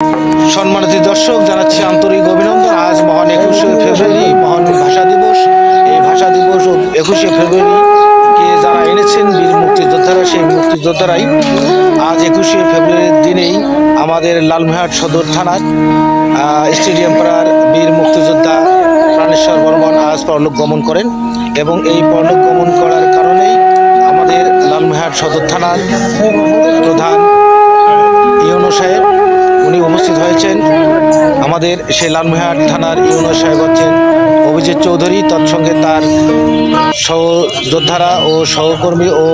সম্মানিত দর্শক, জানাচ্ছি আন্তরিক অভিনন্দন। আজ মহান 21শে ফেব্রুয়ারি, মহান ভাষা দিবস। এই ভাষা দিবস ও 21শে ফেব্রুয়ারিকে যারা এনেছেন বীর মুক্তিযোদ্ধারা, সেই মুক্তিযোদ্ধারাই আজ 21শে ফেব্রুয়ারির দিনেই আমাদের লালমনিরহাট সদর থানার স্টেডিয়াম পাড়ার বীর মুক্তিযোদ্ধা প্রাণেশ্বর বর্মন আজ পরলোক গমন করেন। এবং এই পরলোক গমন করার কারণেই আমাদের লালমনিরহাট সদর থানার প্রধান ইউনো সাহেব উনি উপস্থিত হয়েছেন। আমাদের সেই লালমনিরহাট থানার ইউনো সাহেব হচ্ছেন অভিজিৎ চৌধুরী, তৎসঙ্গে তার সহযোদ্ধারা ও সহকর্মী ও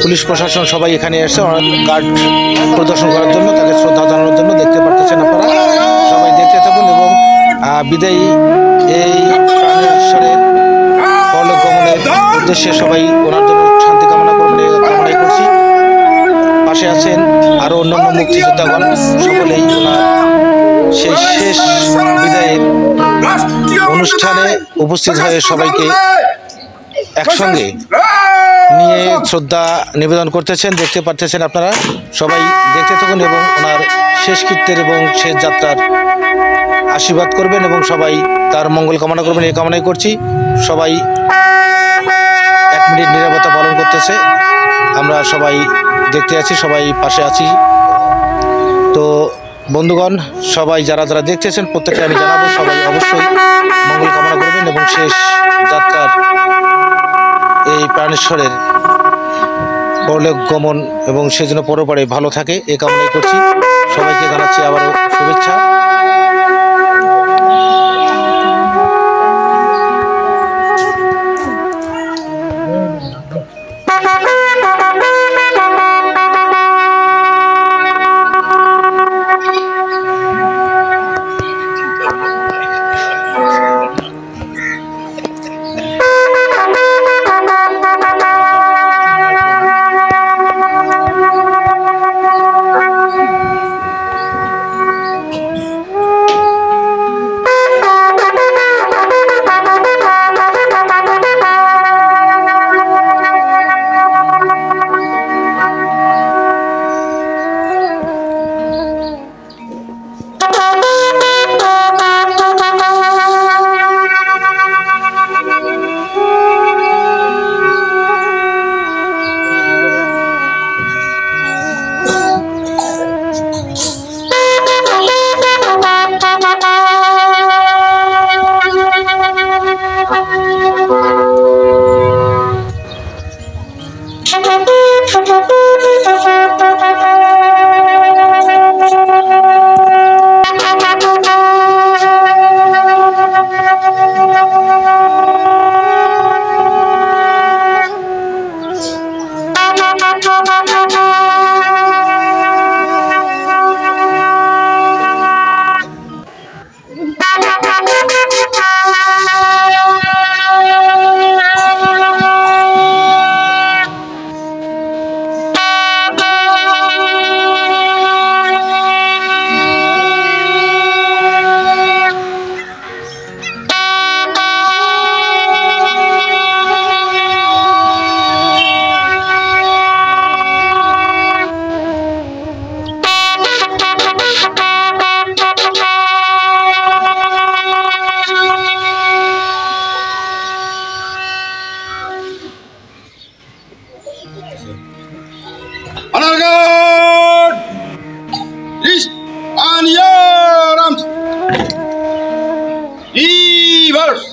পুলিশ প্রশাসন সবাই এখানে এসে গার্ড প্রদর্শন করার জন্য, তাকে শ্রদ্ধা জানানোর জন্য। দেখতে পাচ্ছেন আপনারা, সবাই দেখতে থাকুন। এবং বিদায়ী এই প্রাণেশ্বরের পরলোক গমনের উদ্দেশ্যে সবাই ওনার জন্য শান্তি কামনা করবেন, কামনাই করছি। পাশে আছেন আরও অন্যান্য মুক্তিযোদ্ধাগণ, সকলেই ওনার সেই শেষ বিদায়ের অনুষ্ঠানে উপস্থিত হয়ে সবাইকে একসঙ্গে নিয়ে শ্রদ্ধা নিবেদন করতেছেন। দেখতে পাচ্ছেন আপনারা, সবাই দেখতে থাকুন এবং ওনার শেষকৃত্যের এবং শেষ যাত্রার আশীর্বাদ করবেন এবং সবাই তার মঙ্গল কামনা করবেন, এই কামনাই করছি। সবাই 1 মিনিট নীরবতা পালন করতেছে, আমরা সবাই দেখতে আছি, সবাই পাশে আছি। তো বন্ধুগণ, সবাই যারা যারা দেখতেছেন প্রত্যেককে আমি জানাবো, সবাই অবশ্যই মঙ্গল কামনা করবেন এবং শেষ যাত্রার এই প্রাণেশ্বরের পরলোক গমন এবং সেজন্য পরপারে ভালো থাকে, এই কামনাই করছি। সবাইকে জানাচ্ছি আবারও শুভেচ্ছা। Honor guard! List on your arms! Reverse!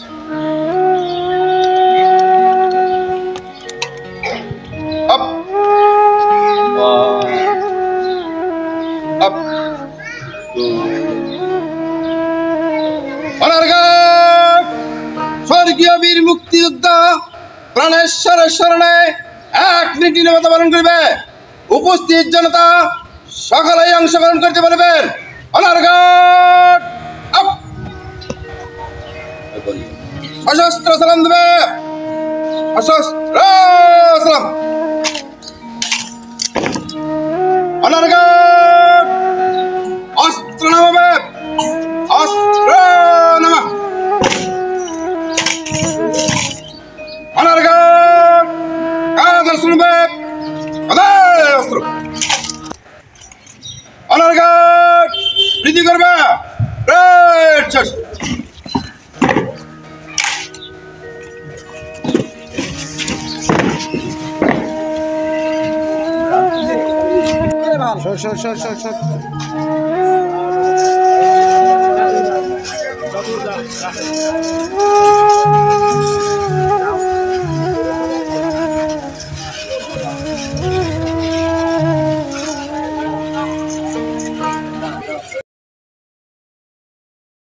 Up! Up! Honor guard! স্বর্গীয় বীর মুক্তিযোদ্ধা প্রাণেশ্বরের শরণে 1 মিনিট নীরবতা পালন করবে। উপস্থিত জনতা সকলেই অংশগ্রহণ করতে পারবেন। Honour guard up! সশস্ত্র সালাম দেবে, সশস্ত্র সালাম। অনার গার্ড অস্ত্র নামাবে, অস্ত্র নামা। অনার গার্ড কাজ শুনবে, অস্ত্র। অনার গার্ড বৃদ্ধি করবে রেড চার্জ সর, সর, সর, সর, সর।